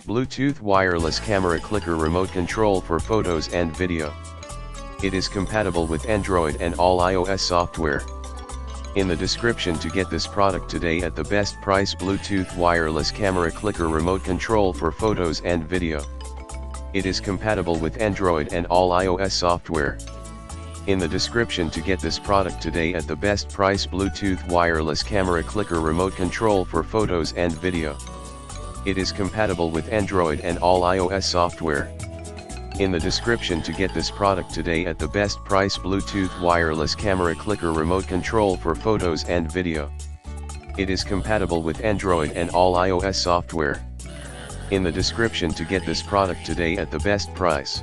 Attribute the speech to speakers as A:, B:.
A: Bluetooth wireless camera clicker remote control for photos and video. It is compatible with Android and all iOS software. In the description to get this product today at the best price: Bluetooth wireless camera clicker remote control for photos and video. It is compatible with Android and all iOS software. In the description to get this product today at the best price: Bluetooth wireless camera clicker remote control for photos and video. It is compatible with Android and all iOS software. In the description to get this product today at the best price: Bluetooth wireless camera clicker remote control for photos and video. It is compatible with Android and all iOS software. In the description to get this product today at the best price.